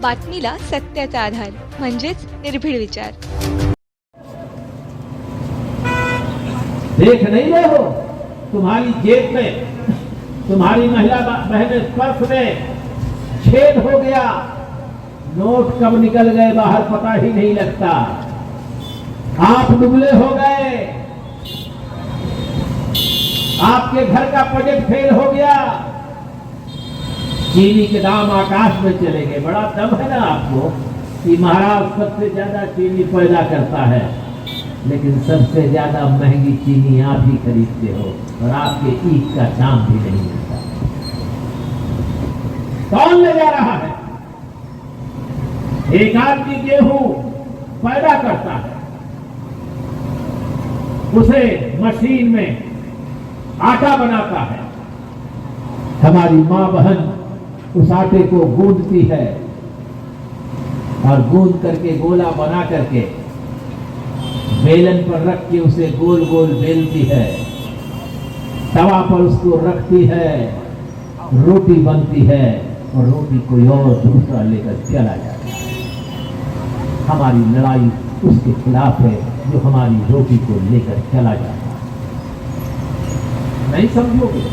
बातमीला सत्याचा आधार म्हणजेच निर्भीड विचार। देख नहीं रहे हो, तुम्हारी जेब में, तुम्हारी महिला बहन पर्स में छेद हो गया, नोट कब निकल गए बाहर पता ही नहीं लगता। आप दुबले हो गए, आपके घर का बजट फेल हो गया, चीनी के दाम आकाश में चले गए। बड़ा दम है ना आपको कि महाराज सबसे ज्यादा चीनी पैदा करता है, लेकिन सबसे ज्यादा महंगी चीनी आप ही खरीदते हो और आपके ईख का दाम भी नहीं मिलता। कौन ले जा रहा है? एक आदमी गेहूं पैदा करता है, उसे मशीन में आटा बनाता है, हमारी मां बहन उस आटे को गूंदती है और गूंद करके गोला बना करके बेलन पर रख के उसे गोल गोल बेलती है, तवा पर उसको रखती है, रोटी बनती है और रोटी कोई और दूसरा लेकर चला जाता है। हमारी लड़ाई उसके खिलाफ है जो हमारी रोटी को लेकर चला जाता है। नहीं समझोगे?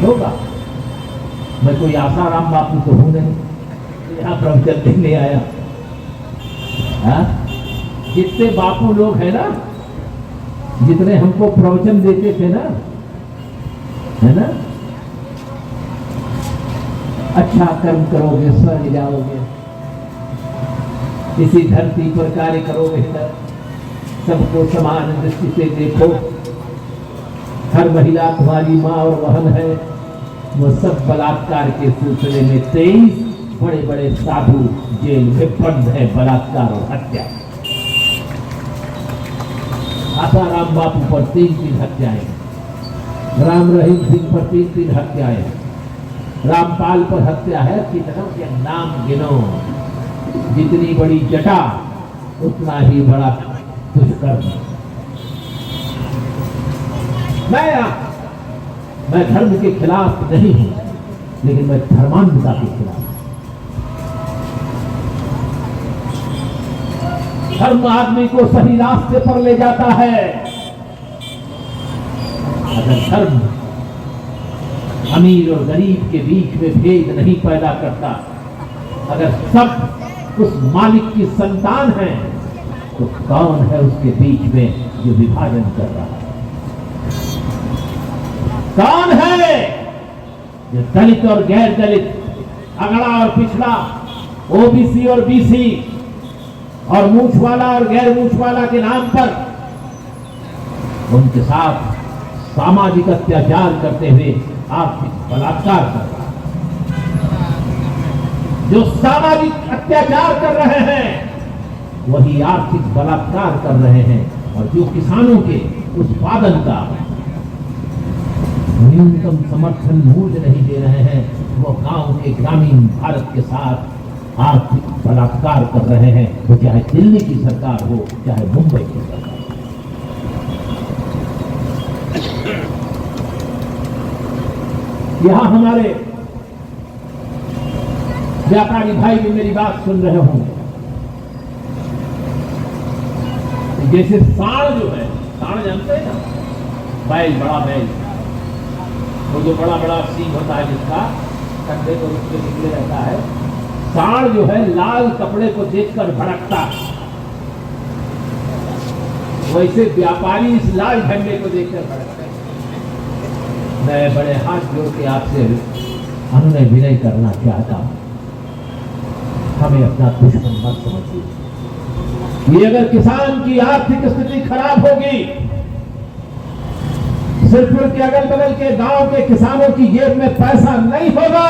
होगा। मैं कोई आसाराम बापू तो हूं नहीं, यहां प्रवचन देने आया। जितने बापू लोग हैं ना, जितने हमको प्रवचन देते थे ना, है ना, अच्छा कर्म करोगे स्वर्ग जाओगे, इसी धरती पर कार्य करोगे, सबको समान दृष्टि से देखो, हर महिला तुम्हारी माँ और बहन है। वो सब बलात्कार के सिलसिले में 23 बड़े बड़े साधु जेल में बंद है, बलात्कार और हत्या। आसाराम बापू पर 3-3 हत्याएं, राम रहीम सिंह पर 3-3 हत्याएं, रामपाल पर हत्या है। कितनों के नाम गिनो, जितनी बड़ी जटा उतना ही बड़ा दुष्कर्म। मैं धर्म के खिलाफ नहीं हूं, लेकिन मैं धर्मांधता के खिलाफ। धर्म आदमी को सही रास्ते पर ले जाता है। अगर धर्म अमीर और गरीब के बीच में भेद नहीं पैदा करता, अगर सब उस मालिक की संतान है, तो कौन है उसके बीच में जो विभाजन कर रहा है? कौन है जो दलित और गैर दलित, अगड़ा और पिछड़ा, ओबीसी और बीसी और मूछ वाला और गैर मूछ वाला के नाम पर उनके साथ सामाजिक अत्याचार करते हुए आर्थिक बलात्कार कर रहा है? जो सामाजिक अत्याचार कर रहे हैं वही आर्थिक बलात्कार कर रहे हैं, और जो किसानों के उत्पादन का न्यूनतम समर्थन मूल्य नहीं दे रहे हैं, वो गांव के ग्रामीण भारत के साथ आर्थिक बलात्कार कर रहे हैं। वो चाहे दिल्ली की सरकार हो, चाहे मुंबई की सरकार। यहां हमारे व्यापारी भाई भी मेरी बात सुन रहे होंगे। जैसे सांड जो है, सांड जानते हैं ना, बैल, बड़ा बैल, वो जो बड़ा बड़ा सींग होता है जिसका कंधे को रुक के निकले रहता है, सांड जो है लाल कपड़े को देखकर भड़कता है, वैसे व्यापारी इस लाल झंडे को देखकर भड़कते हैं। मैं बड़े हाथ जोड़ के आपसे अनुनय विनय करना चाहता हूं, हमें अपना दुश्मन मत समझिए। ये अगर किसान की आर्थिक स्थिति खराब होगी, सिरपुर के अगल बगल के गांव के किसानों की जेब में पैसा नहीं होगा,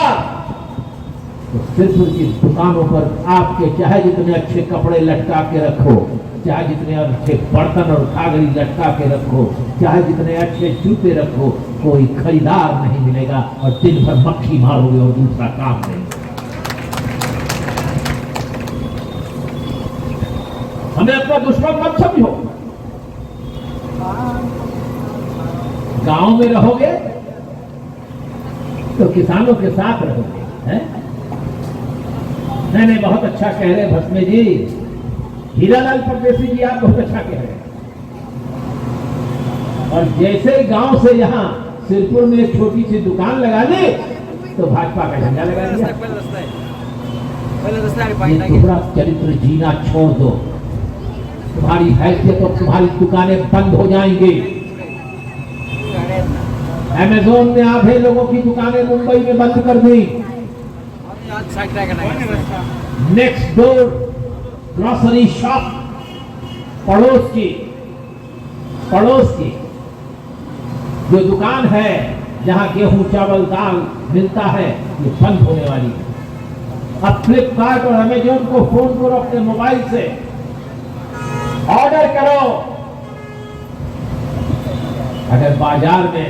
तो सिरपुर की दुकानों पर आपके चाहे जितने अच्छे कपड़े लटका के रखो, चाहे जितने अच्छे बर्तन और खागड़ी लटका के रखो, चाहे जितने अच्छे जूते रखो, कोई खरीदार नहीं मिलेगा और दिन भर मक्खी मारोगे और दूसरा काम नहीं। हमें अपना दुश्मन मत समझो। गांव में रहोगे तो किसानों के साथ रहोगे, हैं? नहीं, बहुत अच्छा कह रहे भस्मे जी, हीरालाल परदेसी जी, आप बहुत अच्छा कह रहे हैं। और जैसे ही गांव से यहाँ सिरपुर में एक छोटी सी दुकान लगा ली तो भाजपा का झंडा लगा दिया। ये तुम्हारा चरित्र जीना छोड़ दो, तुम्हारी हैसियत और तुम्हारी दुकानें बंद हो जाएंगी। अमेज़न ने आधे लोगों की दुकानें मुंबई में बंद कर दी। नेक्स्ट डोर ग्रोसरी शॉप पड़ोस की जो दुकान है जहां गेहूं चावल दाल मिलता है, ये बंद होने वाली है। अब फ्लिपकार्ट और अमेज़न को फोन करो अपने मोबाइल से, ऑर्डर करो। अगर बाजार में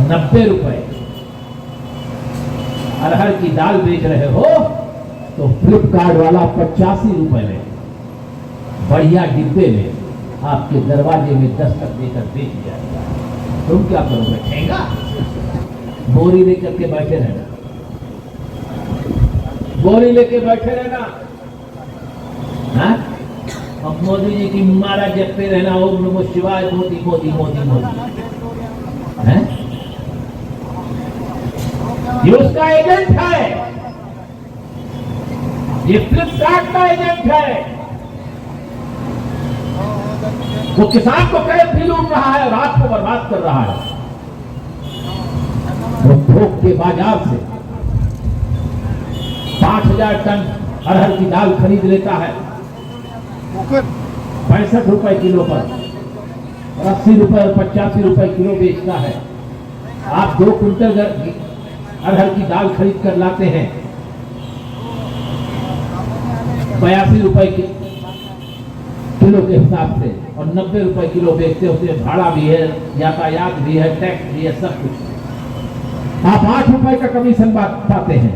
90 रुपए अरहर की दाल बेच रहे हो तो फ्लिपकार्ट वाला 85 रुपए में बढ़िया डिब्बे में आपके दरवाजे में दस्तक देकर बेच जाएगा। तुम क्या करोगे? ठेंगा बोरी लेकर के बैठे रहना, बोरी लेके बैठे रहना। हाँ? अब मोदी जी की मारा जपते रहना, ओम नमः शिवाय, मोदी मोदी मोदी मोदी। हैं? ये उसका एजेंट है, ये फ्लिपकार्ट का एजेंट है। वो किसान को कैसे भी लूट रहा है, रात को बर्बाद कर रहा है। वो थोक के बाजार से 5000 टन अरहर की दाल खरीद लेता है 65 रुपए किलो पर, और 80 रुपए और 85 रुपए किलो बेचता है। आप 2 क्विंटल अरहर की दाल खरीद कर लाते हैं 82 रुपए किलो के हिसाब से, और 90 रुपए किलो बेचते होते हैं। भाड़ा भी है, यातायात भी है, टैक्स भी है, सब कुछ। आप 8 रुपए का कमीशन पाते हैं,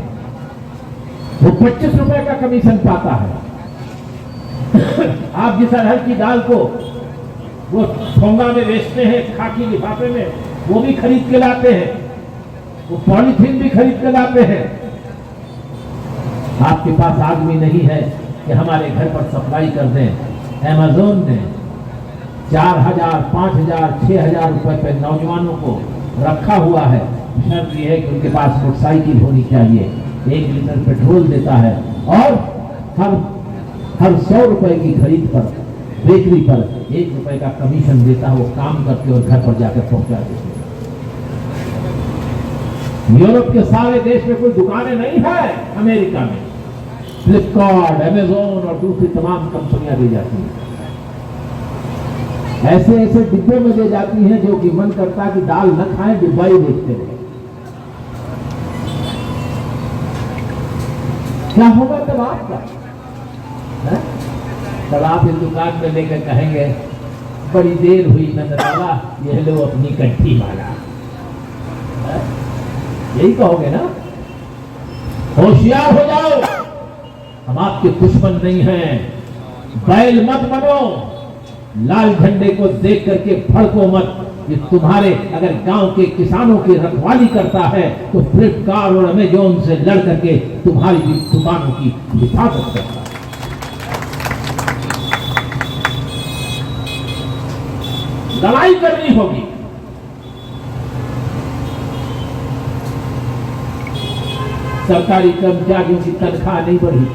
वो 25 रुपए का कमीशन पाता है। आप जिस अरहर की दाल को वो ठोंगा में बेचते हैं, खाकी लिफाफे में, वो भी खरीद के लाते हैं, वो पॉलीथीन भी खरीद के लाते हैं। आपके पास आदमी नहीं है कि हमारे घर पर सप्लाई कर दें। अमेज़न ने 4000, 5000, 6000 रुपए पे नौजवानों को रखा हुआ है। शर्त यह है कि उनके पास मोटरसाइकिल होनी चाहिए, 1 लीटर पेट्रोल देता है, और हर 100 रुपए की खरीद पर, बेकरी पर 1 रुपए का कमीशन देता है। वो काम करके और घर पर जाकर पहुंचा देते। यूरोप के सारे देश में कोई दुकानें नहीं है, अमेरिका में फ्लिपकार्ट, अमेज़न और दूसरी तमाम कंपनियां दी जाती हैं। ऐसे ऐसे डिब्बे में दे जाती हैं जो कि मन करता है कि दाल न खाएं, डिब्बा ही देखते रहे। क्या होगा तब आपका? तब आप इस दुकान में लेकर कहेंगे, बड़ी देर हुई नंदलाला, ये लो अपनी कंठी माला। यही कहोगे ना? होशियार हो जाओ, हम आपके दुश्मन नहीं हैं। बैल मत बनो, लाल झंडे को देख करके भड़को मत। ये तुम्हारे अगर गांव के किसानों की रखवाली करता है तो फ्लिपकार्ट और अमेज़न से लड़ करके तुम्हारी भी दुकानों की हिफाजत करता है। लड़ाई करनी होगी। सरकारी कर्मचारियों की तनख्वाह नहीं बढ़ी।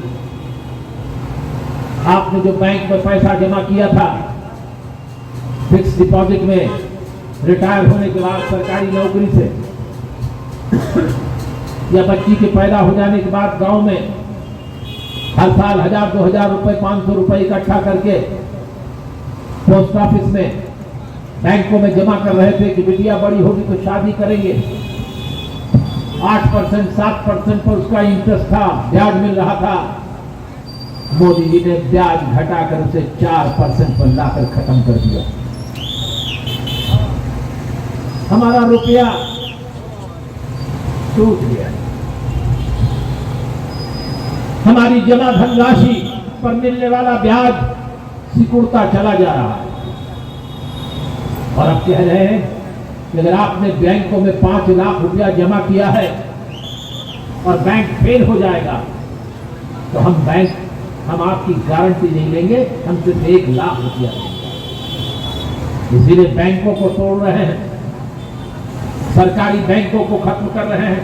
आपने जो बैंक में पैसा जमा किया था फिक्स डिपॉजिट में, रिटायर होने के बाद सरकारी नौकरी से, या बच्ची के पैदा हो जाने के बाद गांव में हर साल 1000-2000 रुपए, 500 रुपए इकट्ठा करके पोस्ट ऑफिस में, बैंकों में जमा कर रहे थे कि बिटिया बड़ी होगी तो शादी करेंगे। 8%, 7% पर उसका इंटरेस्ट था, ब्याज मिल रहा था। मोदी जी ने ब्याज घटाकर उसे 4% पर लाकर खत्म कर दिया। हमारा रुपया टूट गया। हमारी जमा धनराशि पर मिलने वाला ब्याज सिकुड़ता चला जा रहा है। और अब कह रहे हैं कि अगर आपने बैंकों में 5 लाख रुपया जमा किया है और बैंक फेल हो जाएगा तो हम आपकी गारंटी नहीं लेंगे, हम सिर्फ 1 लाख रुपया देंगे। इसीलिए बैंकों को तोड़ रहे हैं, सरकारी बैंकों को खत्म कर रहे हैं।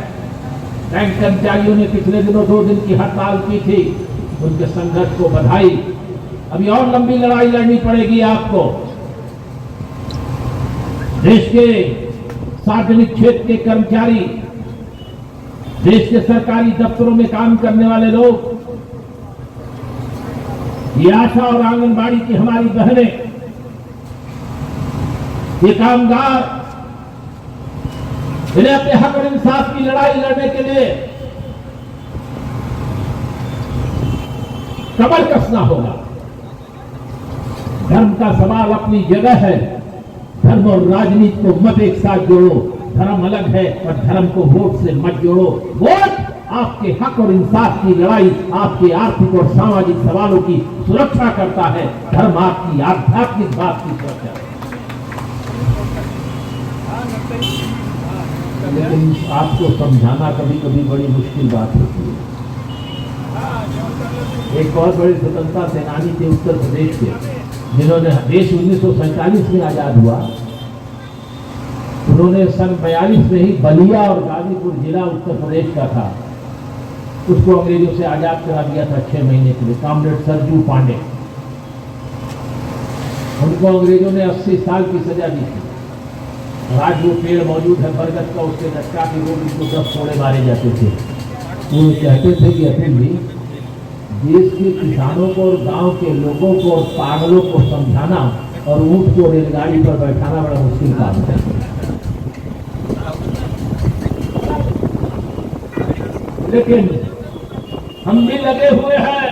बैंक कर्मचारियों ने पिछले दिनों 2 दिन की हड़ताल की थी, उनके संघर्ष को बधाई। अभी और लंबी लड़ाई लड़नी पड़ेगी आपको। देश के सार्वजनिक क्षेत्र के कर्मचारी, देश के सरकारी दफ्तरों में काम करने वाले लोग, ये आशा और आंगनबाड़ी की हमारी बहनें, ये कामगार, इन्हें अपने हक और इंसाफ की लड़ाई लड़ने के लिए कमर कसना होगा। धर्म का सवाल अपनी जगह है, धर्म और राजनीति को मत एक साथ जोड़ो। धर्म अलग है और धर्म को वोट से मत जोड़ो। वोट आपके हक और इंसाफ की लड़ाई, आपके आर्थिक और सामाजिक सवालों की सुरक्षा करता है। धर्म आपकी आध्यात्मिक बात की सुरक्षा है। लेकिन आपको समझाना कभी कभी बड़ी मुश्किल बात होती है। एक बहुत बड़े स्वतंत्रता सेनानी थे उत्तर प्रदेश के, जिन्होंने देश 1947 में आजाद हुआ। उन्होंने सन 42 में ही बलिया और गाजीपुर जिला उत्तर प्रदेश का था, उसको अंग्रेजों से आजाद करा दिया था 6 महीने के लिए। कॉमरेड सरजू पांडे, उनको अंग्रेजों ने 80 साल की सजा दी थी। आज वो पेड़ मौजूद है बरगद का, उसके लटका के लोग उसको 10 कोड़े मारे जाते थे। वो कहते थे कि अखिल जी, देश के किसानों को और गांव के लोगों को और पागलों को समझाना और ऊंट को रेलगाड़ी पर बैठाना बड़ा मुश्किल काम है। लेकिन हम भी लगे हुए हैं,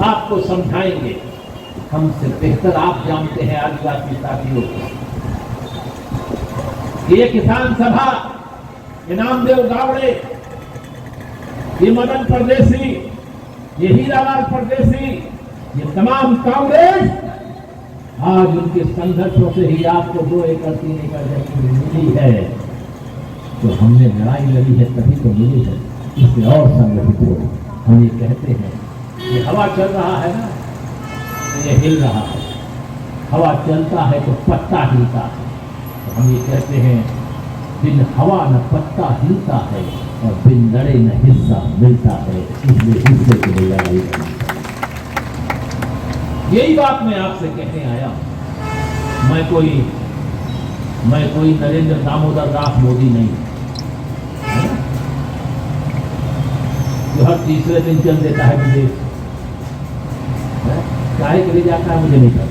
आपको समझाएंगे। हमसे बेहतर आप जानते हैं आदिवासी साथियों को। ये किसान सभा, ये नामदेव गावड़े, ये मदन परदेसी, ये हीरालाल परदेसी, ये तमाम कांग्रेस, आज उनके संघर्षों से ही आपको 2 एकड़ 3 एकड़ जमीन मिली है। तो हमने लड़ाई लड़ी है तभी तो मिली है। इससे और संगठित हो। हम ये कहते हैं, ये हवा चल रहा है ना, तो ये हिल रहा है। हवा चलता है तो पत्ता हिलता है। तो हम ये कहते हैं, बिन हवा न पत्ता हिलता है और बिन लड़े न हिस्सा मिलता है। इसलिए हिस्से के लिए लड़ाई करनी। यही बात मैं आपसे कहने आया। मैं कोई नरेंद्र दामोदर दास मोदी नहीं, जो हर तीसरे दिन चल देता है विदेश। काहे के लिए जाता है मुझे नहीं पता,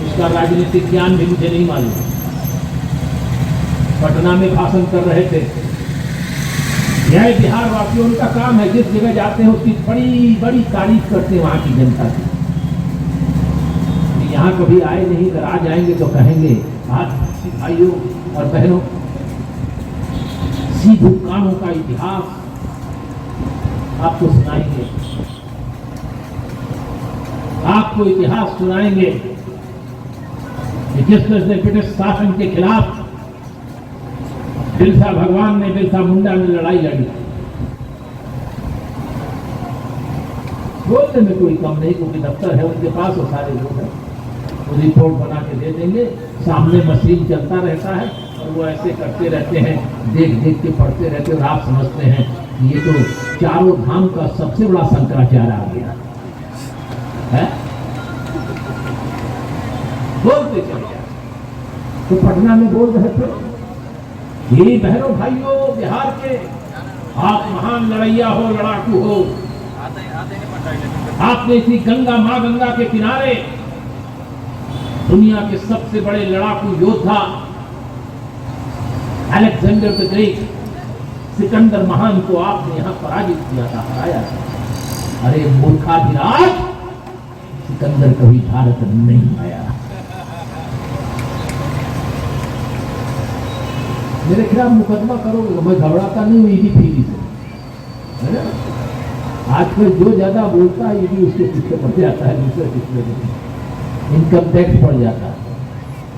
उसका राजनीतिक ज्ञान भी मुझे नहीं मालूम। पटना में भाषण कर रहे थे। यह बिहार वासियों, उनका काम है, जिस जगह जाते हैं उसकी बड़ी बड़ी तारीफ करते हैं वहां की जनता की। यहाँ कभी आए नहीं, अगर आ जाएंगे तो कहेंगे, आज भाइयों और बहनों, सिद्धू कानों का इतिहास आपको सुनाएंगे। आपको इतिहास सुनाएंगे कि जिस तरह से ब्रिटिश शासन के खिलाफ बिरसा भगवान ने, बिरसा मुंडा ने लड़ाई लड़ी। बोलने में कोई कम नहीं, क्योंकि दफ्तर है उनके पास और सारे लोग हैं, वो रिपोर्ट बना के दे देंगे। सामने मशीन चलता रहता है और वो ऐसे करते रहते हैं, देख देख के पढ़ते रहते हैं। और आप समझते हैं कि ये तो चारों धाम का सबसे बड़ा शंकराचार्य आ गया है। बोलते चले जाए तो पटना में बोल रहे थे, ये बहनों भाइयों बिहार के, आप महान लड़ैया हो, लड़ाकू हो। आपने इसी गंगा, मां गंगा के किनारे दुनिया के सबसे बड़े लड़ाकू योद्धा अलेक्जेंडर द ग्रेट, सिकंदर महान को आपने यहां पराजित किया था, हराया था। अरे मूर्खाधिराज, सिकंदर कभी भारत नहीं आया। मेरे खिलाफ मुकदमा करोगे, मैं घबराता नहीं हूं ईडी फीडी से, है ना। आजकल जो ज्यादा बोलता है ईडी उसके पीछे पड़ जाता है, दूसरे पिछले इनकम टैक्स पड़ जाता है।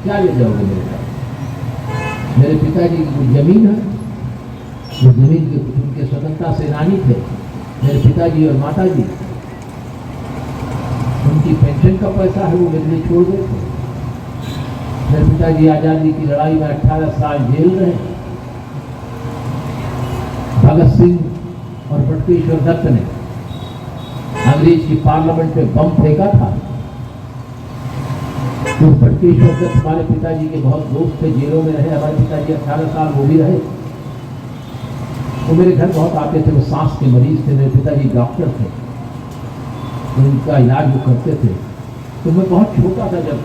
क्या ले जाओगे मेरे साथ? मेरे पिताजी की जमीन है, वो जमीन के कुछ उनके स्वतंत्रता सेनानी थे, मेरे पिताजी और माताजी। उनकी पेंशन का पैसा है वो मेरे लिए छोड़ गए थे। मेरे पिताजी आजादी की लड़ाई में 18 साल जेल रहे। भगत सिंह और बटुकेश्वर दत्त ने अंग्रेज की पार्लियामेंट पे बम फेंका था। तो बटुकेश्वर दत्त हमारे पिताजी के बहुत दोस्त थे, जेलों में रहे। हमारे पिताजी 18 साल वो भी रहे। वो मेरे घर बहुत आते थे। वो सांस के मरीज थे, मेरे पिताजी डॉक्टर थे, तो उनका इलाज वो करते थे। तो मैं बहुत छोटा था, जब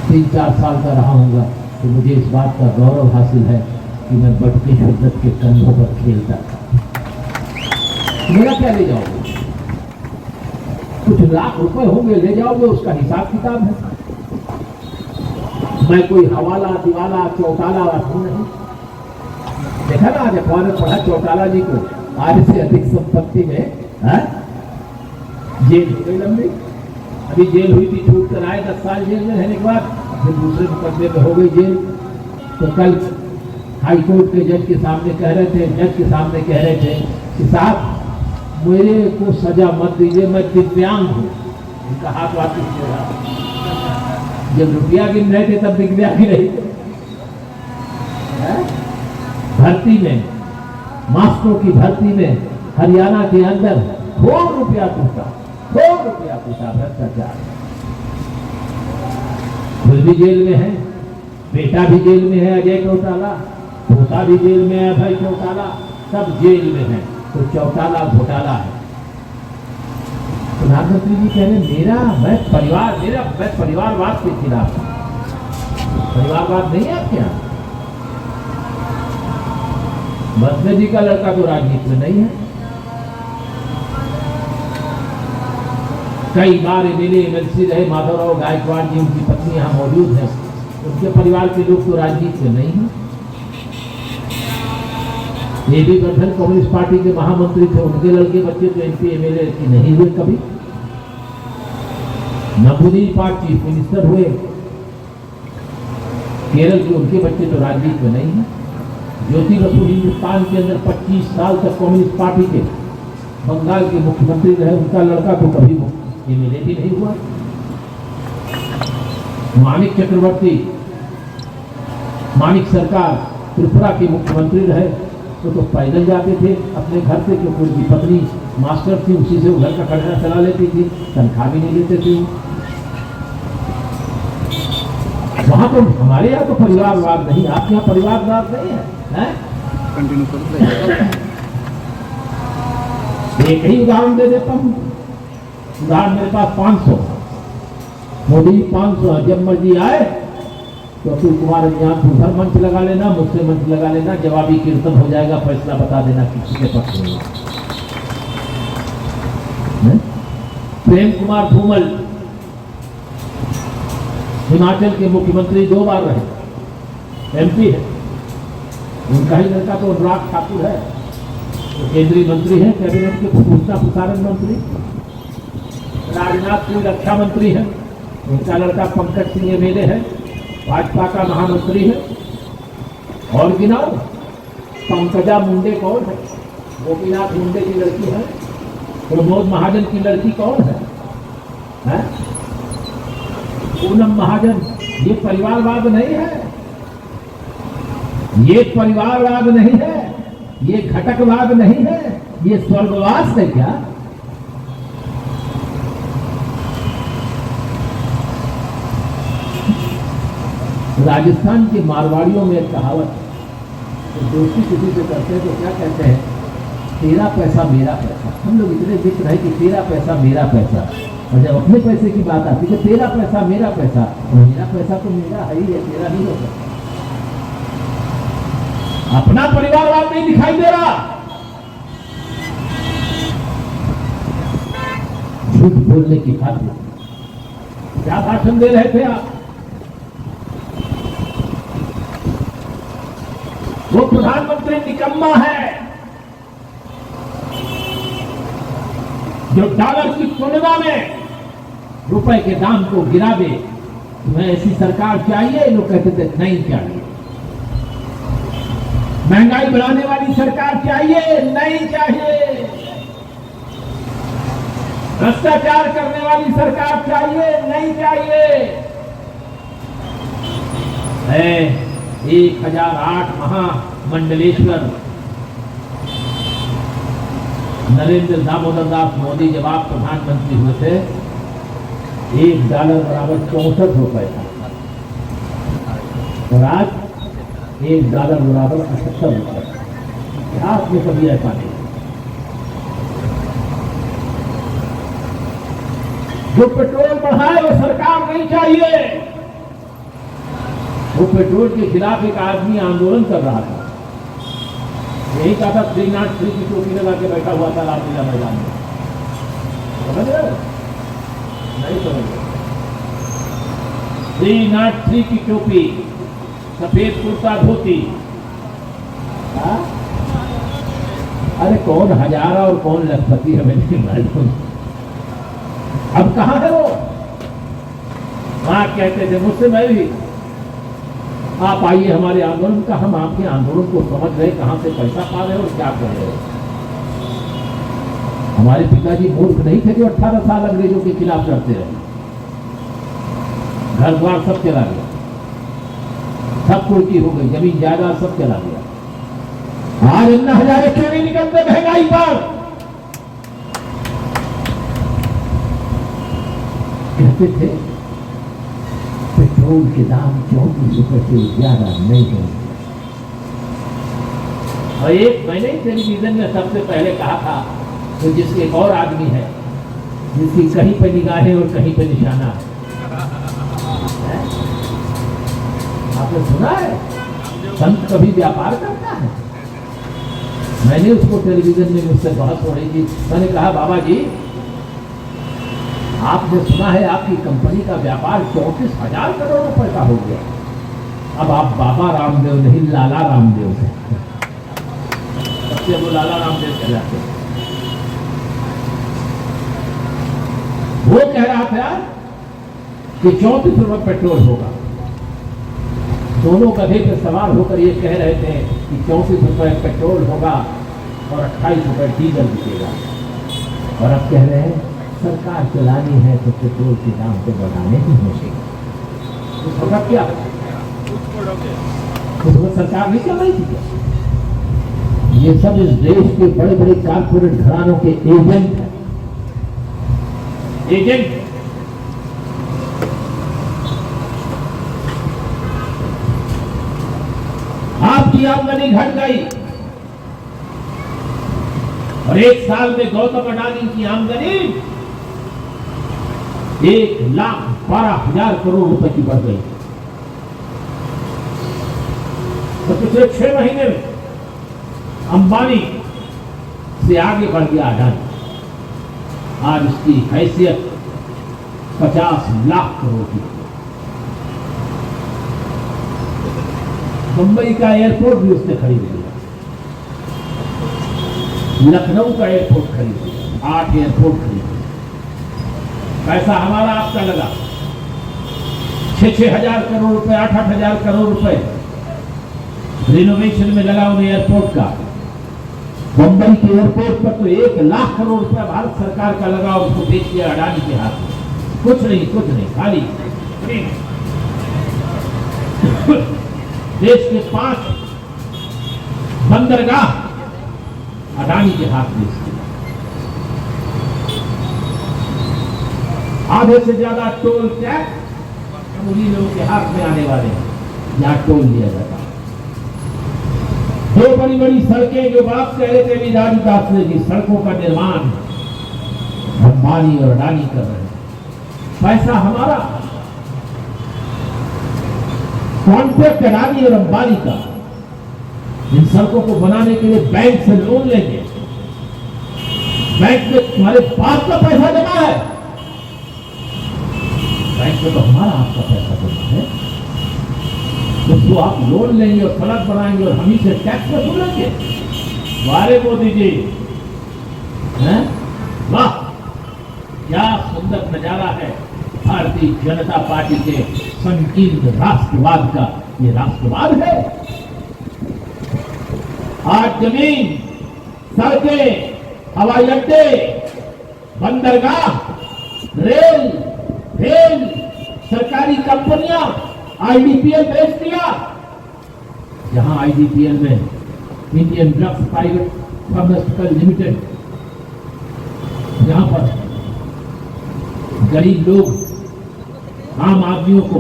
3-4 साल का रहा होगा, तो मुझे इस बात का गौरव हासिल है कि मैं बटुकेश्वर दत्त के कंधों पर खेलता था। मेरा क्या ले जाओगे? कुछ लाख रुपए होंगे, ले जाओगे, उसका हिसाब किताब है। मैं कोई हवाला, दिवाला, चौटाला हूं नहीं। देखा ना आज अखबार में पढ़ा चौटाला जी को आज से अधिक संपत्ति में जेल हो गई लंबी। अभी जेल हुई थी, छूट कर आए, 10 साल जेल में रहने के बाद फिर दूसरे मुकदमे में हो गई जेल। तो कल हाई कोर्ट के जज के सामने कह रहे थे कि साहब मेरे को सजा मत दीजिए, मैं दिव्यांग हूं। उनका हाथ वापिस ले रहा। जब रुपया गिन रहे थे तब दिव्यांग ही रही थे। भर्ती में, मास्टरों की भर्ती में हरियाणा के अंदर खूब रुपया टूटा भ्रष्टाचार। खुद भी जेल में है, बेटा भी जेल में है अजय चौटाला, पोता भी जेल में है अभय चौटाला, सब जेल में है। तो चौटाला घोटाला है। प्रधानमंत्री जी कह रहे मैं परिवारवाद के खिलाफ हूं। परिवारवाद नहीं है आपके यहाँ? मसले जी का लड़का तो राजनीति में नहीं है। कई बार एमएलए एमएलसी रहे, माधवराव गायकवाड़ जी, उनकी पत्नी यहाँ मौजूद है। उनके परिवार के लोग तो राजनीति में नहीं है। एबी वर्धन कम्युनिस्ट पार्टी के महामंत्री थे, उनके लड़के बच्चे तो एमपी एमएलए की नहीं हुए कभी। नंबूदिनी पाठ चीफ मिनिस्टर हुए केरल के, उनके बच्चे तो राजनीति में नहीं है। ज्योति बसु हिंदुस्तान के अंदर 25 साल तक कम्युनिस्ट पार्टी के बंगाल के मुख्यमंत्री रहे, उनका लड़का तो कभी एमएलए भी नहीं हुआ। मानिक चक्रवर्ती, मानिक सरकार त्रिपुरा के मुख्यमंत्री रहे, तो पैदल जाते थे अपने घर से, क्योंकि उनकी पत्नी मास्टर थी, उसी से घर का खर्चा चला लेती थी, तनख्वाह भी नहीं लेते थे। वहां तो हमारे यहाँ तो परिवारवाद नहीं, आपके यहाँ परिवारवाद नहीं है? कंटिन्यू करो। एक ही उदाहरण दे देता हूं। उदाहरण मेरे पास 500, मोदी 500, जब मर्जी आए तो अतुल कुमार अज्ञान उधर मंच लगा लेना, मुझसे मंच लगा लेना, जवाबी कीर्तन हो जाएगा, फैसला बता देना किसी के पक्ष में। प्रेम कुमार धूमल हिमाचल के मुख्यमंत्री 2 बार रहे, एमपी है। उनका ही लड़का तो अनुराग ठाकुर है, तो केंद्रीय मंत्री है, कैबिनेट के सूचना प्रसारण मंत्री। राजनाथ सिंह रक्षा मंत्री है, उनका लड़का पंकज सिंह एमएलए है, भाजपा का महामंत्री है। और गिनाओ, पंकजा मुंडे कौन है? गोपीनाथ मुंडे की लड़की है। प्रमोद महाजन की लड़की कौन है? पूनम महाजन। ये परिवारवाद नहीं है, ये परिवारवाद नहीं है, ये घटकवाद नहीं है, ये स्वर्गवास है क्या? राजस्थान के मारवाड़ियों में एक कहावत है, तो दोस्ती किसी से करते हैं तो क्या कहते हैं? तेरा पैसा मेरा पैसा। हम लोग इतने जिक्र है कि तेरा पैसा मेरा पैसा, और जब अपने पैसे की बात आती है तेरा पैसा मेरा पैसा, और मेरा पैसा तो मेरा है ही है, तेरा नहीं हो सकता। अपना परिवारवाद नहीं दिखाई दे रहा। झूठ बोलने की खातिर क्या भाषण दे रहे थे आप? वो प्रधानमंत्री निकम्मा है जो डॉलर की तुलना में रुपए के दाम को गिरा दे। तुम्हें ऐसी सरकार चाहिए? लोग कहते थे नहीं चाहिए। महंगाई बढ़ाने वाली सरकार चाहिए? नहीं चाहिए। भ्रष्टाचार करने वाली सरकार चाहिए? नहीं चाहिए। है 1008 महामंडलेश्वर नरेंद्र दामोदर दास मोदी जब आप प्रधानमंत्री हुए थे, $1 बराबर 64 रुपए था और आज $1 बराबर 78 रुपए। इतिहास में कभी ऐसा नहीं। जो पेट्रोल बढ़ाए वो सरकार नहीं चाहिए। वो पेट्रोल के खिलाफ एक आदमी आंदोलन कर रहा था, यही कहा था 303 की टोपी लगा के बैठा हुआ था रामलीला मैदान में। समझ रहे? नहीं समझ रहे? 303 की टोपी, सफेद कुर्ता धोती। अरे कौन हजारा और कौन लखपति हमें नहीं मालूम। अब कहां है वो? वहां कहते थे मुझसे, मैं भी, आप आइए हमारे आंदोलन का, हम आपके आंदोलन को समझ रहे, कहां से पैसा पा रहे और क्या कर रहे हो। हमारे पिताजी मूर्ख नहीं थे जो 18 साल अंग्रेजों के खिलाफ लड़ते रहे। घर द्वार सब चला गया, सब कुर्की हो गई, जमीन जायदाद सब चला गया। आज अन्ना हजारे क्यों नहीं निकलते महंगाई पर? कहते थे पेट्रोल के दाम 34 रुपए से ज्यादा नहीं होंगे। और एक मैंने टेलीविजन में सबसे पहले कहा था, तो जिसके एक और आदमी है जिसकी कहीं पे निगाहें और कहीं पे निशाना है। आपने सुना है संत कभी व्यापार करता है? मैंने उसको टेलीविजन में मुझसे बहस हो रही थी। मैंने कहा बाबा जी, आपने सुना है आपकी कंपनी का व्यापार 34,000 करोड़ रुपए का हो गया। अब आप बाबा रामदेव नहीं, लाला रामदेव हैं। सबसे वो लाला रामदेव कहलाते हैं। वो कह रहा था कि 34 रुपए पेट्रोल होगा। दोनों गधे पे सवार होकर ये कह रहे थे कि 34 रुपए पेट्रोल होगा और 28 रुपए डीजल बिकेगा। और अब कह रहे हैं सरकार चलानी है तो पेट्रोल के दाम को बढ़ाने ही होंगे। उस वक्त क्या उस वक्त सरकार नहीं चल रही थी। ये सब इस देश के बड़े बड़े कारपोरेट घरानों के एजेंट हैं। एजेंट आपकी आमदनी घट गई और एक साल में गौतम अडानी की आमदनी 1,12,000 करोड़ रुपए की बढ़ गई। तो पिछले 6 महीने में अंबानी से आगे बढ़ गया अडानी। आज इसकी हैसियत 50 लाख करोड़ की। मुंबई का एयरपोर्ट भी उसने खरीद लिया, लखनऊ का एयरपोर्ट खरीद लिया, 8 एयरपोर्ट खरीद लिया। पैसा हमारा आपका लगा 6-6 हजार करोड़ रुपए, 8-8 हजार करोड़ रुपए रिनोवेशन में लगा उन एयरपोर्ट का। मुंबई के एयरपोर्ट पर तो 1 लाख करोड़ रुपए भारत सरकार का लगा और उसको बेच दिया अडानी के हाथ में। कुछ नहीं, खाली। देश के 5 बंदरगाह अडानी के हाथ में। आधे से ज्यादा टोल टैक्स उन्हीं लोगों के हाथ में आने वाले हैं, यहाँ टोल लिया जाता है। 2 बड़ी बड़ी सड़कें जो बात कह रहे थे विधान दास ने जी, सड़कों का निर्माण अंबानी और अडानी कर रहे हैं। पैसा हमारा, कॉन्ट्रैक्ट अडानी और अंबानी का। इन सड़कों को बनाने के लिए बैंक से लोन लेंगे। बैंक में तुम्हारे बाप का पैसा जमा है, बैंक में तो हमारा आपका पैसा जमा है। उसको आप लोन लेंगे और सड़क बनाएंगे और हम ही से टैक्स वसूलेंगे। वारे मोदी जी, वाह क्या सुंदर नजारा है भारतीय जनता पार्टी के संकीर्ण राष्ट्रवाद का। ये राष्ट्रवाद है। आज जमीन, सड़कें, हवाई अड्डे, बंदरगाह, रेल, रेल, सरकारी कंपनियां आईडीपीएल बेच दिया। जहां आईडीपीएल में Indian drugs private pharmaceutical limited, जहां पर गरीब लोग, आम आदमियों को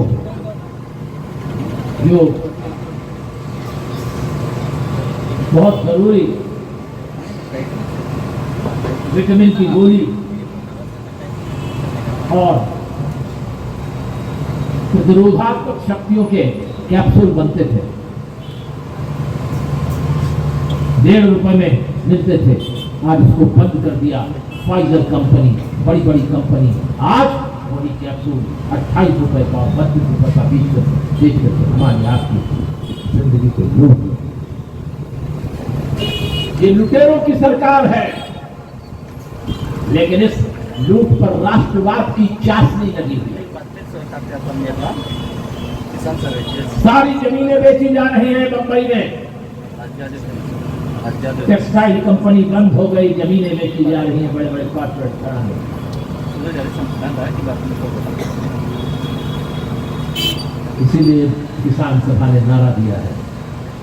जो बहुत जरूरी विटामिन की गोली और प्रतिरोधात्मक शक्तियों के कैप्सूल बनते थे, ₹1.5 में मिलते थे, आज उसको बंद कर दिया। फाइजर कंपनी, बड़ी बड़ी कंपनी आज वही कैप्सूल ₹28 का, ₹32 का बेच करके हमारी आपकी जिंदगी को लूट। ये लुटेरों की सरकार है, लेकिन इस लूट पर राष्ट्रवाद की चाशनी लगी हुई है। सारी जमीनें बेची जा रही हैं। बंबई में टेक्सटाइल कंपनी बंद हो गई, जमीनें बेची जा रही हैं, बड़े बड़े कॉर्पोरेट घराने। इसीलिए किसान सभा ने नारा दिया है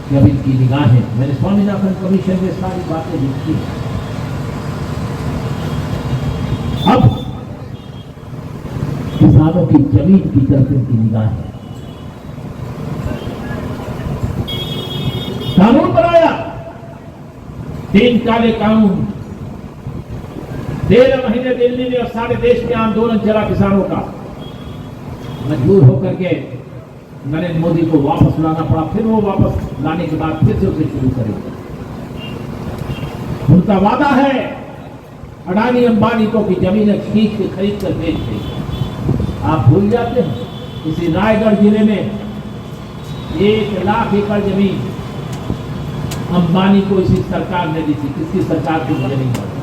कि अब इनकी निगाहें, मैंने स्वामीनाथन कमीशन में सारी बातें लिखी हैं, अब किसानों की जमीन की तरफ इनकी निगाहें। कानून बनाया, 3 काले कानून, 13 महीने दिल्ली में और सारे देश में आंदोलन चला किसानों का। मजबूर होकर के नरेंद्र मोदी को वापस लाना पड़ा। फिर वो वापस लाने के बाद फिर से उसे शुरू करेंगे। उनका वादा है अडानी अंबानी को कि जमीनें खरीद कर बेच देंगे। आप भूल जाते हैं, इसी रायगढ़ जिले में 1 लाख एकड़ जमीन अंबानी को इसी सरकार ने दी थी। किसकी सरकार की मुझे नहीं पता।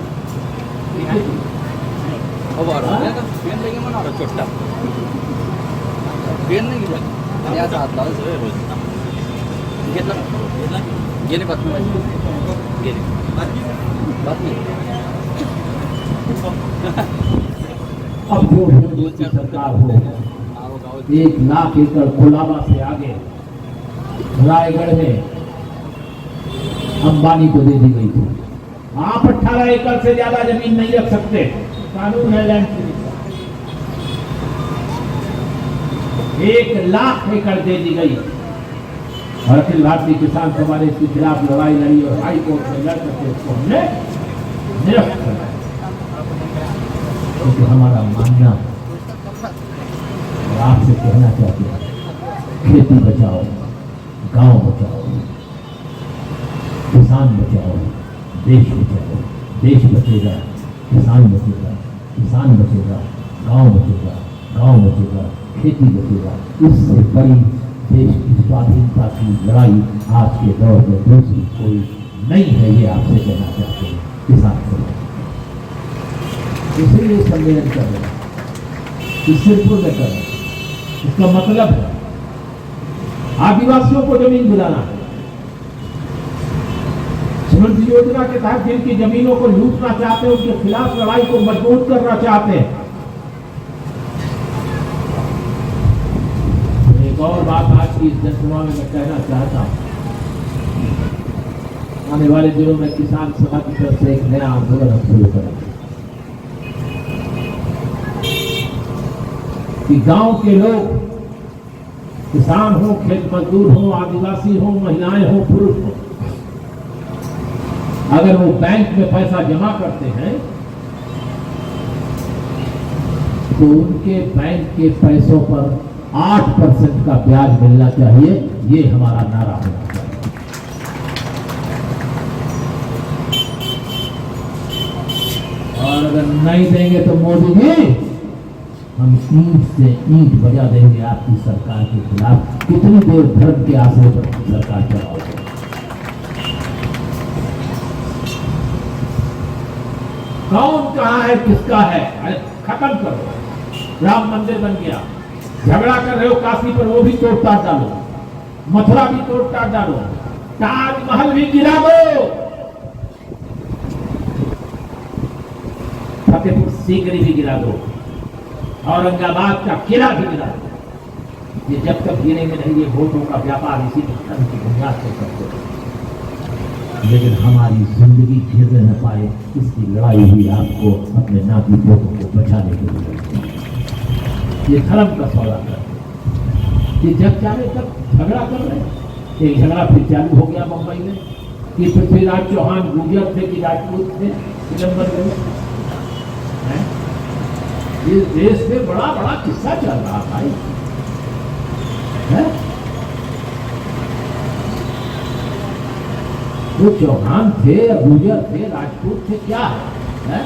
अब जो सरकार हो, 1 लाख एकड़ कोलाबा से आगे रायगढ़ में अंबानी को दे दी गई थी। आप 18 एकड़ से ज्यादा जमीन नहीं रख सकते, कानून है लैंड पूलिंग का। 1 लाख एकड़ दे दी गई और अखिल भारतीय किसान सभा ने इसके खिलाफ लड़ाई लड़ी और हाई कोर्ट में लड़ करके उसको हमने निरस्त कर दिया। क्योंकि हमारा मानना और आपसे कहना चाहते हैं, खेती बचाओ, गांव बचाओ, किसान बचाओ, देश बचाओ। देश बचेगा, किसान बचेगा, किसान बचेगा, गांव बचेगा, गांव बचेगा, खेती बचेगा। इससे बड़ी देश की स्वाधीनता की लड़ाई आज के दौर में दूसरी कोई नहीं है, ये आपसे कहना चाहते हैं किसान से। इसीलिए सम्मेलन कर रहे हैं, इस सिरपुर में कर रहे हैं। इसका मतलब है आदिवासियों को जमीन दिलाना है। समृद्धि योजना के तहत जिनकी जमीनों को लूटना चाहते हैं, उनके खिलाफ लड़ाई को मजबूत करना चाहते हैं। एक और बात आज की इस जनसभा में मैं कहना चाहता हूं, आने वाले दिनों में किसान सभा की तरफ से एक नया आंदोलन शुरू करेंगे कि गांव के लोग, किसान हो, खेत मजदूर हो, आदिवासी हो, महिलाएं हो, पुरुष हो, अगर वो बैंक में पैसा जमा करते हैं तो उनके बैंक के पैसों पर 8% का ब्याज मिलना चाहिए। ये हमारा नारा होना चाहिए। और अगर नहीं देंगे तो मोदी जी, हम ईंट से ईंट बजा देंगे आपकी सरकार के खिलाफ। कितनी देर धर्म के आश्रय पर सरकार चलाओगे? कौन कहाँ है, किसका है? अरे खत्म करो। राम मंदिर बन गया, झगड़ा कर रहे हो काशी पर, वो भी तोड़ ताड़ डालो। मथुरा भी तोड़ ताड़ डालो। ताजमहल भी गिरा दो, फतेहपुर सीकरी भी गिरा दो, औरंगाबाद का किला भी गिरा दो। ये जब तक गिरेंगे नहीं, ये वोटों का व्यापार इसी धर्म की बुनियाद पर करते हैं। लेकिन हमारी जिंदगी गिरने न पाए, इसकी लड़ाई हुई आपको अपने नाती पोतों को बचाने के लिए। ये धर्म का सौदा कर, ये जब चाहे तब झगड़ा कर रहे हैं। एक झगड़ा फिर चालू हो गया मुंबई में कि पृथ्वीराज चौहान गुर्जर थे कि राजपूत थे, चिदम्बरम में। इस देश में बड़ा बड़ा किस्सा चल रहा भाई है? वो चौहान थे, गुर्जर थे, राजपूत थे, क्या है?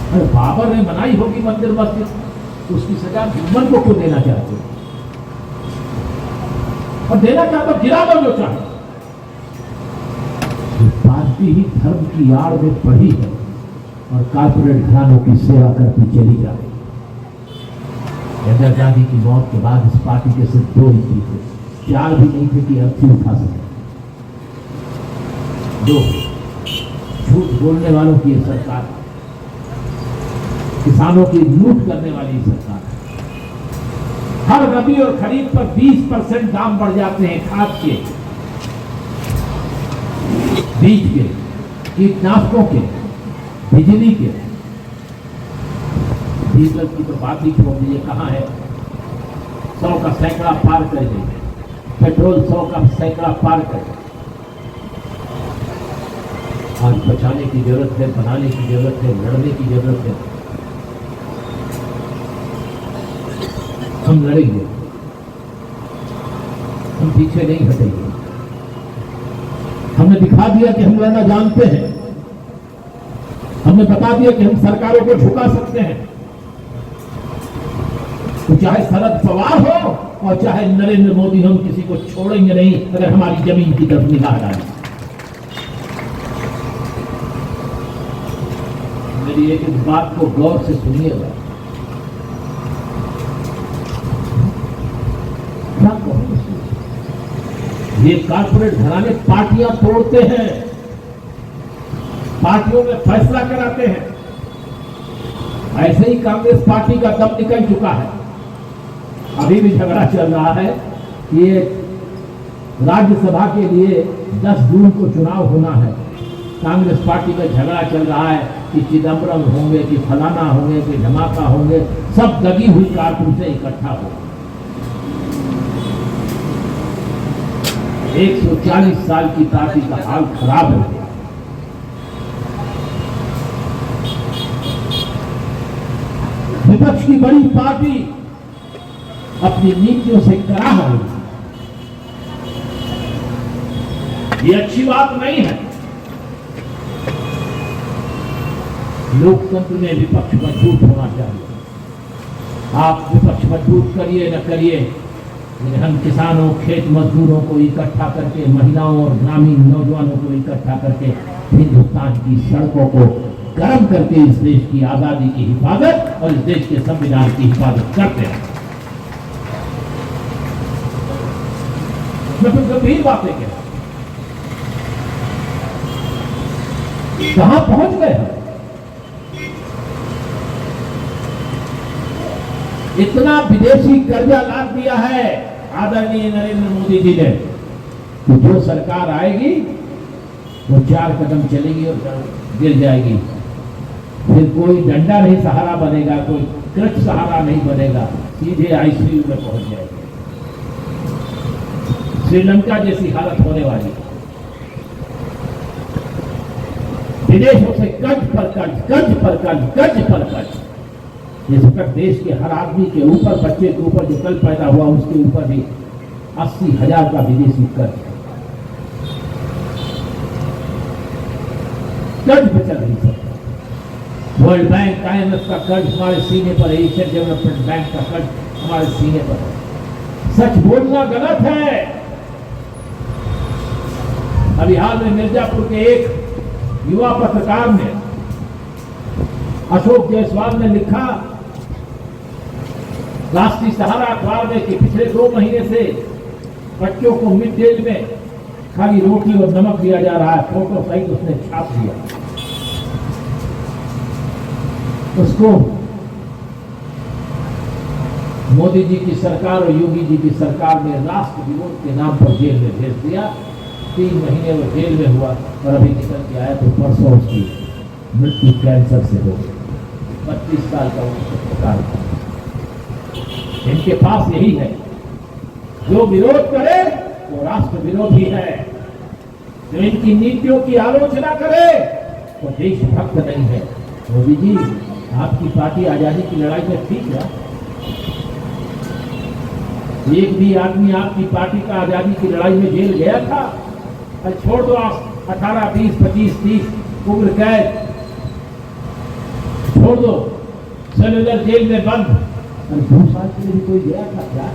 अरे बाबर ने बनाई होगी मंदिर मस्जिद, उसकी सजा दुश्मन को क्यों देना चाहते हो? और देना चाहते गिरा दो जो चाहे। पार्टी ही धर्म की आड़ में पड़ी है और कारपोरेट घरानों की सेवा करती चली जा रही है। इंदिरा गांधी की मौत के बाद इस पार्टी के सिर्फ 2 ही थे, 4 भी नहीं थे कि अर्थी उठा सके। 2 झूठ बोलने वालों की सरकार, किसानों की लूट करने वाली सरकार। हर रबी और खरीफ पर 20% दाम बढ़ जाते हैं, खाद के, बीज के, कीटनाशकों के, बिजली के। डीजल की तो बात ही छोड़ दीजिए, कहाँ है? 100 का सैकड़ा पार कर गई, पेट्रोल 100 का सैकड़ा पार कर गई। आज बचाने की जरूरत है, बनाने की जरूरत है, लड़ने की जरूरत है। हम लड़ेंगे, हम पीछे नहीं हटेंगे। हमने दिखा दिया कि हम लड़ना जानते हैं, हमने बता दिया कि हम सरकारों को झुका सकते हैं। तो चाहे शरद पवार हो और चाहे नरेंद्र मोदी, हम किसी को छोड़ेंगे नहीं अगर हमारी जमीन की तरफ निगाह डालें। मेरी एक बात को गौर से सुनिएगा। क्या कहूं? ये कारपोरेट घराने पार्टियां तोड़ते हैं, पार्टियों में फैसला कराते हैं। ऐसे ही कांग्रेस पार्टी का दम निकल चुका है। अभी भी झगड़ा चल रहा है कि राज्यसभा के लिए 10 जून को चुनाव होना है। कांग्रेस पार्टी में झगड़ा चल रहा है कि चिदम्बरम होंगे, कि फलाना होंगे, कि धमाका होंगे। सब दगी हुई कारतूसें इकट्ठा हो। 140 साल की पार्टी का हाल खराब हो गया। विपक्ष की बड़ी पार्टी अपनी नीतियों से कराह रही है। ये अच्छी बात नहीं है। लोकतंत्र में विपक्ष मजबूत होना चाहिए। आप विपक्ष मजबूत करिए न करिए, लेकिन हम किसानों, खेत मजदूरों को इकट्ठा करके, महिलाओं और ग्रामीण नौजवानों को इकट्ठा करके हिंदुस्तान की सड़कों को गर्म करके इस देश की आजादी की हिफाजत और इस देश के संविधान की हिफाजत करते हैं। मैं तो गंभीर बातें कह रहा हूं। कहां पहुंच गए हम? इतना विदेशी कर्जा लाद दिया है आदरणीय नरेंद्र मोदी जी ने कि जो सरकार आएगी वो 4 कदम चलेगी और गिर जाएगी। फिर कोई डंडा नहीं सहारा बनेगा, कोई क्रच सहारा नहीं बनेगा, सीधे आईसीयू में पहुंच जाएगी। श्रीलंका जैसी हालत होने वाली। विदेशों से कर्ज पर कर्ज, कर्ज पर कर्ज, कर्ज पर कर्ज। इस वक्त देश के हर आदमी के ऊपर, बच्चे के ऊपर जो कल पैदा हुआ उसके ऊपर भी 80,000 का विदेशी कर्ज है। कर्ज पे चल नहीं सकता। वर्ल्ड बैंक, IMF का कर्ज हमारे सीने पर है, एशियन डेवलपमेंट बैंक का कर्ज हमारे सीने पर है। सच बोलना गलत है। अभी हाल में मिर्जापुर के एक युवा पत्रकार ने, अशोक जायसवाल ने लिखा राष्ट्रीय सहारा अखबार में कि पिछले 2 महीने से बच्चों को मिड डे में खाली रोटी और नमक दिया जा रहा है, फोटो सहित उसने छाप दिया। उसको मोदी जी की सरकार और योगी जी की सरकार ने राष्ट्र विरोध के नाम पर जेल में भेज दिया। 3 महीने वो जेल में हुआ और अभी निकल के आया तो परसों उसकी मृत्यु कैंसर से हो गई। 25 साल का अस्पताल था। इनके पास यही है, जो विरोध करे वो राष्ट्र विरोधी है, जो इनकी नीतियों की आलोचना करे वो देशभक्त नहीं है। मोदी जी, आपकी पार्टी आजादी की लड़ाई में थी क्या? एक भी आदमी आपकी पार्टी का आजादी की लड़ाई में जेल गया था? छोड़ दो 18, 20, 25, 30 उम्र कैद, छोड़ दो, सेलुलर जेल में बंद। 2 साल के लिए भी कोई गया था क्या?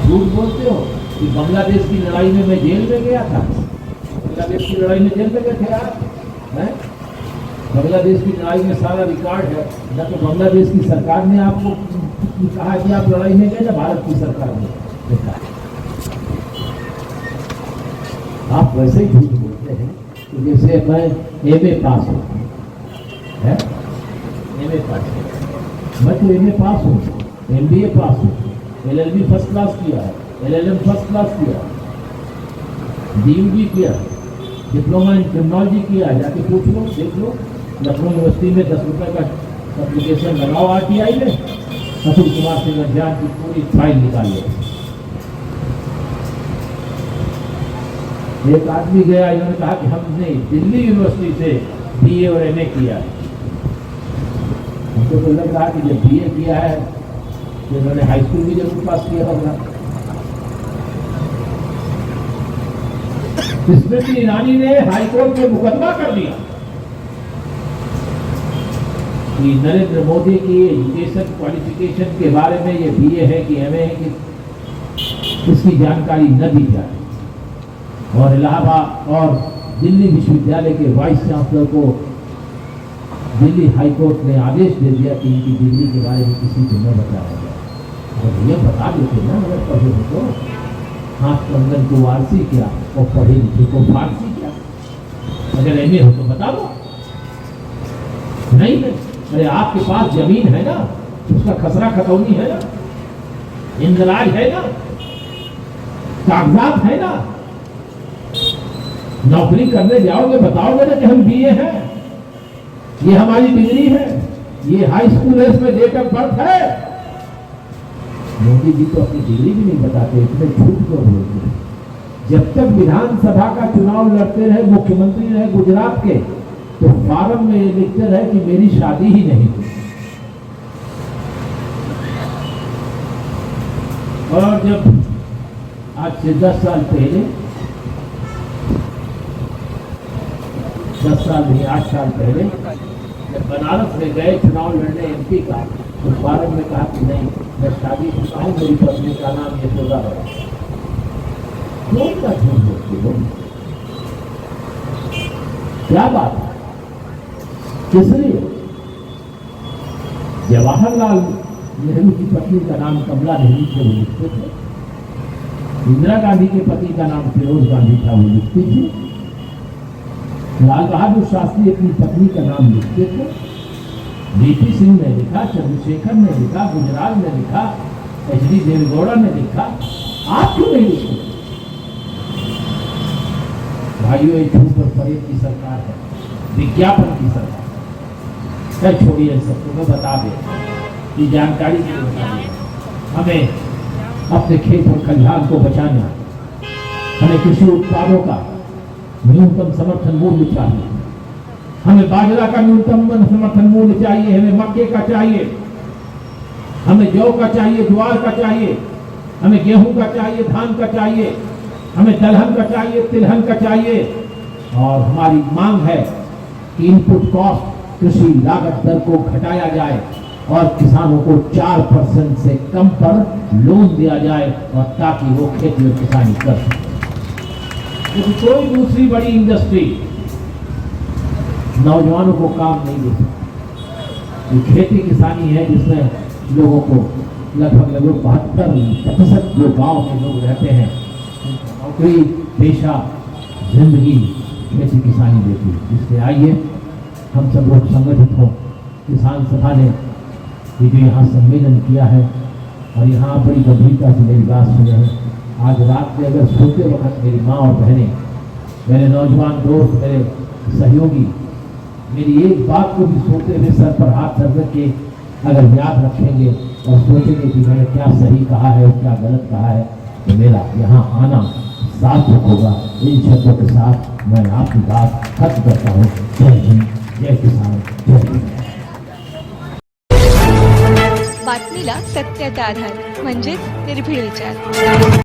झूठ बोलते हो कि बांग्लादेश की लड़ाई में मैं जेल में गया था। बांग्लादेश की लड़ाई में जेल में गए थे आप? बांग्लादेश की लड़ाई में सारा रिकॉर्ड है ना। तो बांग्लादेश की सरकार ने आपको कहा कि आप लड़ाई में गए, ना भारत की सरकार ने देखा। आप वैसे ही झूठ बोलते हैं कि जैसे मैं एमए पास हूँ, एमए पास हूँ, मैं तो एमए पास हूँ, एमबीए पास हूँ, एलएलबी फर्स्ट क्लास किया है, एलएलएम फर्स्ट क्लास किया, डीयूबी किया, डिप्लोमा इन क्रिमिनोलॉजी किया, जाके पूछ लो, देख लो। लखनऊ यूनिवर्सिटी में 10 रुपए का एप्लीकेशन लगाओ आरटीआई में, अतुल कुमार सिंह अज्ञान की पूरी फाइल निकालिए। एक आदमी गया, इन्होंने कहा कि हमने दिल्ली यूनिवर्सिटी से बीए और एमए किया। हमको तो लग रहा कि जब बीए किया है तो इन्होंने हाई स्कूल भी जरूर पास किया होगा। स्मृति ईरानी ने हाईकोर्ट में मुकदमा कर दिया कि नरेंद्र मोदी की एजुकेशन क्वालिफिकेशन के बारे में ये बीए है कि एमए है कि इसकी जानकारी न दी जाए। और इलाहाबाद और दिल्ली विश्वविद्यालय के वाइस चांसलर को दिल्ली हाईकोर्ट ने आदेश दे दिया कि इनकी डिग्री के बारे में किसी को न बताया जाए। और ये बता देते ना, अगर पढ़े हो तो हाथ कंगन को वारसी क्या और पढ़े लिखे को फारसी क्या। अगर एमए हो तो बता दो। नहीं है, अरे आपके पास जमीन है ना, उसका खसरा खतौनी है ना, इंदराज है ना, कागजात है ना, नौकरी करने जाओगे बताओगे ना कि हम बीए हैं, ये हमारी डिग्री है, ये हाई स्कूल है, इसमें डेट ऑफ बर्थ है। मोदी जी तो अपनी डिग्री भी नहीं बताते, इतने झूठ क्यों बोलते हैं? जब तक विधानसभा का चुनाव लड़ते रहे, मुख्यमंत्री रहे गुजरात के, तो फार्म में लिखते रहे कि मेरी शादी ही नहीं हुई। और जब आज से 10 साल पहले, 10 साल नहीं 8 साल पहले जब बनारस में गए चुनाव लड़ने एमपी का, तो फार्म में कहा कि नहीं मैं शादी चुका हूं, मेरी पत्नी का नाम यशोदा है। क्यों का झूठ बोलते हो? क्या बात है? किस लिए? जवाहरलाल नेहरू की पत्नी का नाम कमला नेहरू थे, वो लिखते थे। इंदिरा गांधी के पति का नाम फिरोज गांधी था, वो लिखती थी। लाल बहादुर शास्त्री अपनी पत्नी का नाम लिखते थे। वीपी सिंह ने लिखा, चंद्रशेखर ने लिखा, गुजराल ने लिखा, एचडी देवेगौड़ा ने लिखा। आप क्यों नहीं लिखते? भाइयों, ये झूठ और फरेब की सरकार है, विज्ञापन की सरकार। छोड़िए सबको, मैं बता दे कि जानकारी के लिए बता दें। हमें अपने खेत और खलिहान को बचाना, हमें कृषि उत्पादों का न्यूनतम समर्थन मूल्य चाहिए, हमें बाजरा का न्यूनतम समर्थन मूल्य चाहिए, हमें मक्के का चाहिए, हमें जौ का चाहिए, ज्वार का चाहिए, हमें गेहूं का चाहिए, धान का चाहिए, हमें दलहन का चाहिए, तिलहन का चाहिए। और हमारी मांग है कि इनपुट कॉस्ट, कृषि लागत दर को घटाया जाए और किसानों को 4% से कम पर लोन दिया जाए, और ताकि वो खेती और किसानी कर सके। क्योंकि कोई दूसरी बड़ी इंडस्ट्री नौजवानों को काम नहीं दे सकती। ये खेती किसानी है जिसमें लोगों को लगभग 72% जो गांव के लोग रहते हैं, नौकरी, पेशा, जिंदगी खेती किसानी देती है। इसलिए आइए हम सब लोग संगठित हों। किसान सभा ने ये जो यहाँ सम्मेलन किया है और यहाँ बड़ी गंभीरता से मेरी बात सुने हैं। आज रात में अगर सोते वक्त मेरी माँ और बहनें, मेरे नौजवान दोस्त, मेरे सहयोगी मेरी एक बात को भी सोते हुए सर पर हाथ रख के अगर याद रखेंगे और सोचेंगे कि मैंने क्या सही कहा है और क्या गलत कहा है, तो मेरा यहाँ आना सार्थक होगा। इन शब्दों के साथ मैं आपकी बात खत्म करता हूँ। जय हिंद, जय किसान, जय हिंद। बातमीला सत्याचा आधार म्हणजेच निर्भीड विचार।